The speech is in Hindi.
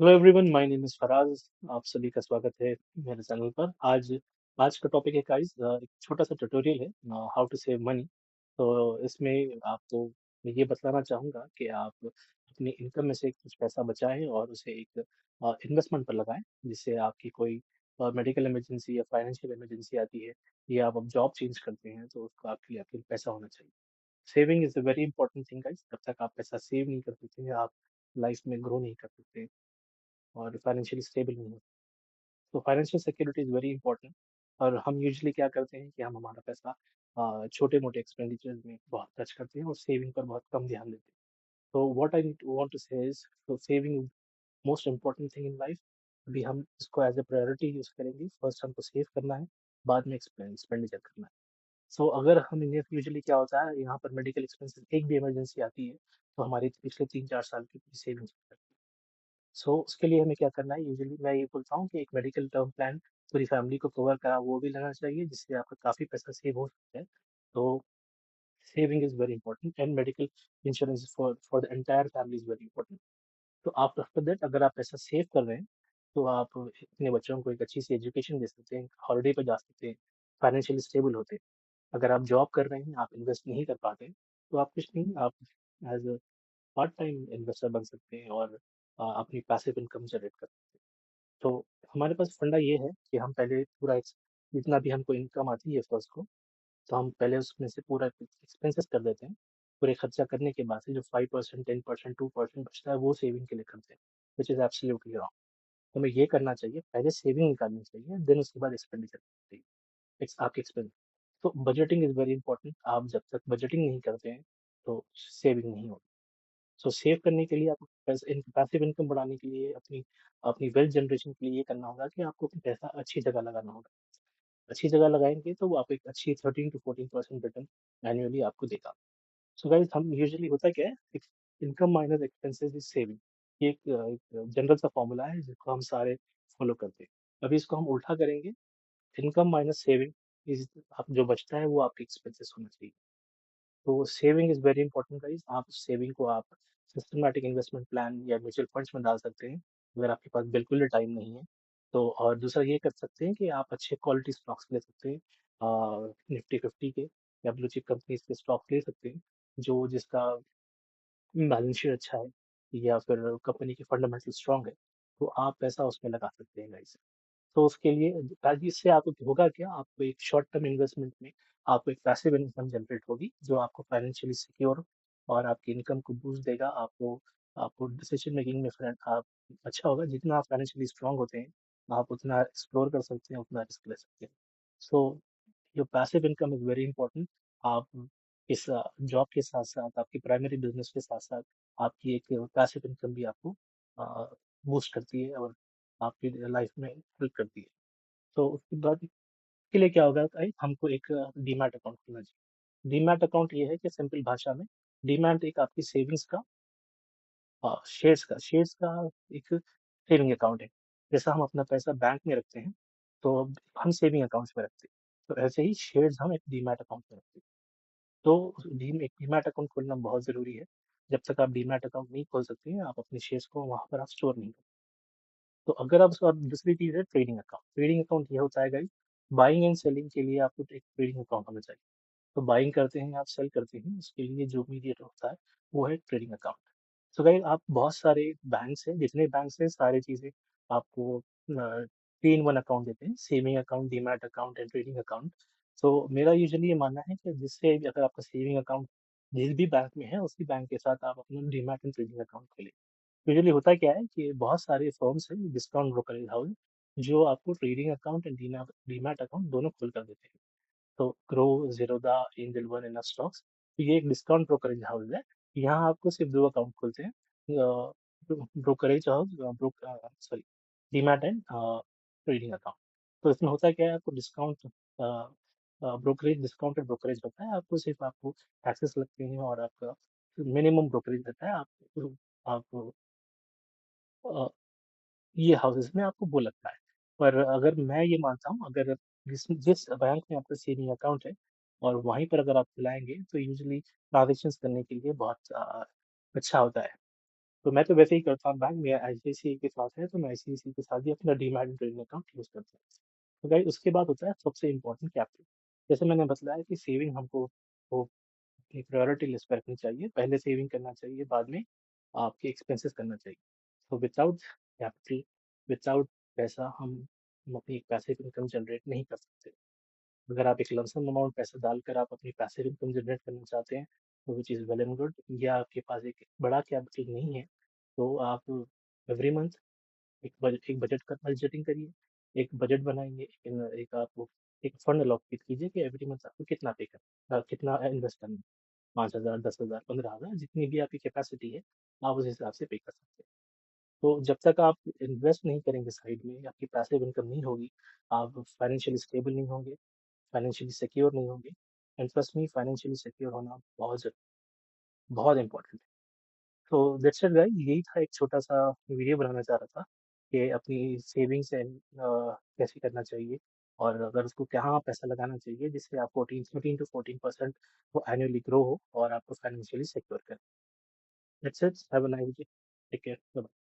Hello everyone, my name is Faraz. आप सभी का स्वागत है मेरे चैनल पर। आज आज का टॉपिक है गाइस, एक छोटा-सा ट्यूटोरियल है, हाउ टू सेव मनी। तो इसमें आपको मैं ये बतलाना चाहूँगा कि आप अपनी इनकम में से कुछ पैसा बचाएँ और उसे एक इन्वेस्टमेंट पर लगाएँ, जिससे आपकी कोई मेडिकल इमरजेंसी या फाइनेंशियल इमरजेंसी आती है, या आप अब जॉब चेंज करते हैं, तो उसको आपके लिए आपके पैसा होना चाहिए। Saving is a very important thing guys. जब तक आप पैसा सेव नहीं कर सकते हैं, आप लाइफ में ग्रो नहीं कर सकते और फाइनेंशियली स्टेबल नहीं हो। तो financial security is very important. और हम यूजुअली क्या करते हैं कि हम हमारा पैसा छोटे-मोटे एक्सपेंडिचर्स में बहुत खर्च करते हैं और सेविंग पर बहुत कम ध्यान देते हैं। तो व्हाट आई वांट टू से इज़, तो saving most important thing in life. अभी हम इसको एज़ अ प्रायोरिटी यूज़ करेंगे। फर्स्ट हमको सेव करना है, बाद में एक्सपेंडिचर करना है। सो अगर हम इन्हें यूजुअली क्या होता है, यहाँ पर मेडिकल एक्सपेंसेस एक भी इमरजेंसी आती है, तो हमारी पिछले 3-4 साल की पूरी सेविंग्स सो उसके लिए हमें क्या करना है, यूजुअली मैं ये बोलता हूँ कि एक मेडिकल टर्म प्लान पूरी फैमिली को कवर करा वो भी लेना चाहिए, जिससे आपका काफ़ी पैसा सेव हो सकता है। तो saving is very important and medical insurance for the entire family is very important. तो आप आफ्टर दैट अगर आप पैसा सेव कर रहे हैं, तो आप अपने बच्चों को एक अच्छी सी एजुकेशन दे सकते हैं, हॉलिडे पे जा सकते हैं, फाइनेंशियली स्टेबल होते हैं। अगर आप जॉब कर रहे हैं, आप इन्वेस्ट नहीं कर पाते, तो आप कुछ नहीं, आप as a part time investor बन सकते हैं और अपनी पैसिव इनकम जनरेट कर सकते हैं। तो हमारे पास फंडा ये है कि हम पहले पूरा जितना भी हमको इनकम आती है फर्स्ट को, तो हम पहले उसमें से पूरा एक्सपेंसेस कर देते हैं। पूरे खर्चा करने के बाद से जो 5%, 10%, 2% बचता है, वो सेविंग के लिए करते हैं, व्हिच इज़ एब्सोल्युटली रॉन्ग। हमें ये करना चाहिए, पहले सेविंग निकालनी चाहिए, देन उसके बाद एक्सपेंडिचर करना चाहिए। आपके एक्सपेंस। तो बजटिंग इज़ वेरी इंपॉर्टेंट। आप जब तक बजटिंग नहीं करते हैं, तो सेविंग नहीं होगी। सो सेव करने के लिए आपको पैसिव इनकम बढ़ाने के लिए अपनी अपनी वेल्थ जनरेशन के लिए ये करना होगा कि आपको अपना पैसा अच्छी जगह लगाना होगा। अच्छी जगह लगाएँगे तो वो आपको एक अच्छी 13 टू 14% रिटर्न एनुअली आपको देगा। सो गाइस, हम यूजुअली होता क्या है, income minus expenses is saving. ये एक जनरल सा फॉर्मूला है जिसको हम सारे फॉलो करते हैं। अभी इसको हम उल्टा करेंगे, इनकम माइनस सेविंग इज़, आप जो बचता है वो आपके एक्सपेंसेस होना चाहिए। तो saving is very important guys. आप सेविंग को आप सिस्टमैटिक इन्वेस्टमेंट प्लान या म्यूचुअल फंड्स में डाल सकते हैं, अगर आपके पास बिल्कुल ही टाइम नहीं है। तो और दूसरा ये कर सकते हैं कि आप अच्छे क्वालिटी स्टॉक्स ले सकते हैं, निफ्टी 50 के या ब्लू चिप कंपनीज़ के स्टॉक ले सकते हैं, जो जिसका बैलेंस शीट अच्छा है या फिर कंपनी की फंडामेंटल स्ट्रांग है, तो आप पैसा उसमें लगा सकते हैं गाइस। तो उसके लिए ताकि इससे आपको होगा क्या, आपको एक शॉर्ट टर्म इन्वेस्टमेंट में आपको एक पैसिव इनकम जनरेट होगी, जो आपको फाइनेंशियली सिक्योर और आपकी इनकम को बूस्ट देगा। आपको आपको डिसीजन मेकिंग में आप अच्छा होगा। जितना आप फाइनेंशियली स्ट्रांग होते हैं, आप उतना एक्सप्लोर कर सकते हैं, उतना रिस्क ले सकते हैं। So your passive income is very important. आप इस जॉब के साथ-साथ, आपकी प्राइमरी बिज़नेस के साथ-साथ आपकी एक पैसिव इनकम भी आपको बूस्ट करती है और आपकी लाइफ में हेल्प करती है। तो उसके बाद इसके लिए क्या होगा गाइस, हमको एक डीमैट अकाउंट खोलना चाहिए। डीमैट अकाउंट ये है कि सिंपल भाषा में, डीमैट एक आपकी सेविंग्स का, शेयर्स का एक सेविंग अकाउंट है। जैसा हम अपना पैसा बैंक में रखते हैं, तो हम सेविंग अकाउंट्स में रखते हैं। तो ऐसे ही शेयर्स हम एक डीमैट अकाउंट में रखते हैं। तो एक डीमैट अकाउंट खोलना बहुत ज़रूरी है। जब तक आप डीमैट अकाउंट नहीं खोल सकते हैं, आप अपने शेयर्स को वहाँ पर आप स्टोर नहीं कर। तो अगर आप और दूसरी चीज़ है ट्रेडिंग अकाउंट। ट्रेडिंग अकाउंट ये होता है गाइस, बाइंग एंड सेलिंग के लिए आपको एक ट्रेडिंग अकाउंट होना चाहिए। तो बाइंग करते हैं, आप सेल करते हैं, उसके लिए जो मीडिएट होता है, वो है ट्रेडिंग अकाउंट। सो गाइस, आप बहुत सारे बैंक्स हैं, जितने बैंक्स हैं सारी चीज़ें आपको 3 इन 1 अकाउंट देते हैं, saving account, demat account and trading account. तो मेरा यूजुअली ये मानना है कि जिससे भी अगर आपका सेविंग अकाउंट जिस भी बैंक में है, उसी बैंक के साथ आप अपना डीमैट एंड ट्रेडिंग अकाउंट खोलें। यूजुअली होता क्या है कि बहुत सारे फर्म्स हैं, डिस्काउंट ब्रोकरेज हाउस, जो आपको trading account and demat account दोनों खोल कर देते हैं। तो grow, Zerodha, angel one, enough stocks, तो ये एक डिस्काउंट ब्रोकरेज हाउस है। यहाँ आपको सिर्फ 2 अकाउंट खुलते हैं, brokerage house, sorry, demat and trading account. तो इसमें होता क्या है, आपको डिस्काउंट ब्रोकरेज, डिस्काउंटेड ब्रोकरेज होता है, आपको सिर्फ आपको टैक्सेस लगते हैं और आपका मिनिमम ब्रोकरेज रहता है। आप अ, ये हाउसेस में आपको वो लगता है। पर अगर मैं ये मानता हूँ, अगर जिस जिस बैंक में आपका सेविंग अकाउंट है और वहीं पर अगर आप खुलाएँगे, तो यूजुअली ट्रांज़ैक्शंस करने के लिए बहुत अच्छा होता है। तो मैं तो वैसे ही करता हूँ बैंक में, आईसीआईसीआई के साथ है तो मैं आईसीआईसीआई के साथ ही अपना डीमैट ट्रेडिंग अकाउंट यूज़ करता हूँ। तो गाइस उसके बाद होता है सबसे इम्पोर्टेंट कैपिटल। जैसे मैंने बताया कि सेविंग हमको वो अपनी प्रायोरिटी लिस्ट पे रखनी चाहिए, पहले सेविंग करना चाहिए, बाद में आपके एक्सपेंसेस करना चाहिए। तो विदाउट कैपिटल, विदाउट पैसा हम अपनी पैसिव इनकम जनरेट नहीं कर सकते। अगर आप एक लमसम अमाउंट पैसा डालकर आप अपनी पैसिव इनकम जनरेट करना चाहते हैं, तो which is well and good, या आपके पास एक बड़ा कैपिटल नहीं है, तो आप एवरी मंथ एक बजट का बजटिंग करिए, एक बजट बनाइए, एक आप एक फंड एलोकेट कीजिए कि एवरी मंथ आपको कितना पे करना कितना इन्वेस्ट करना है। 5,000, 10,000, 15,000, जितनी भी आपकी कैपेसिटी है, आप उस हिसाब से पे कर सकते हैं। तो जब तक आप इन्वेस्ट नहीं करेंगे साइड में, आपकी पैसिव इनकम नहीं होगी, आप फाइनेंशियली स्टेबल नहीं होंगे, फाइनेंशियली सिक्योर नहीं होंगे। And trust me, financially secure होना बहुत इंपॉर्टेंट है। तो दैट्स इट गाइस, यही था, एक छोटा-सा वीडियो बनाना चाह रहा था कि अपनी सेविंग्स कैसे करना चाहिए और अगर उसको कहाँ पैसा लगाना चाहिए जिससे आप 14 13 टू 14% वो एनुअली ग्रो हो और आपको फाइनेंशियली सिक्योर करे। That's it, have a nice day, take care, bye bye.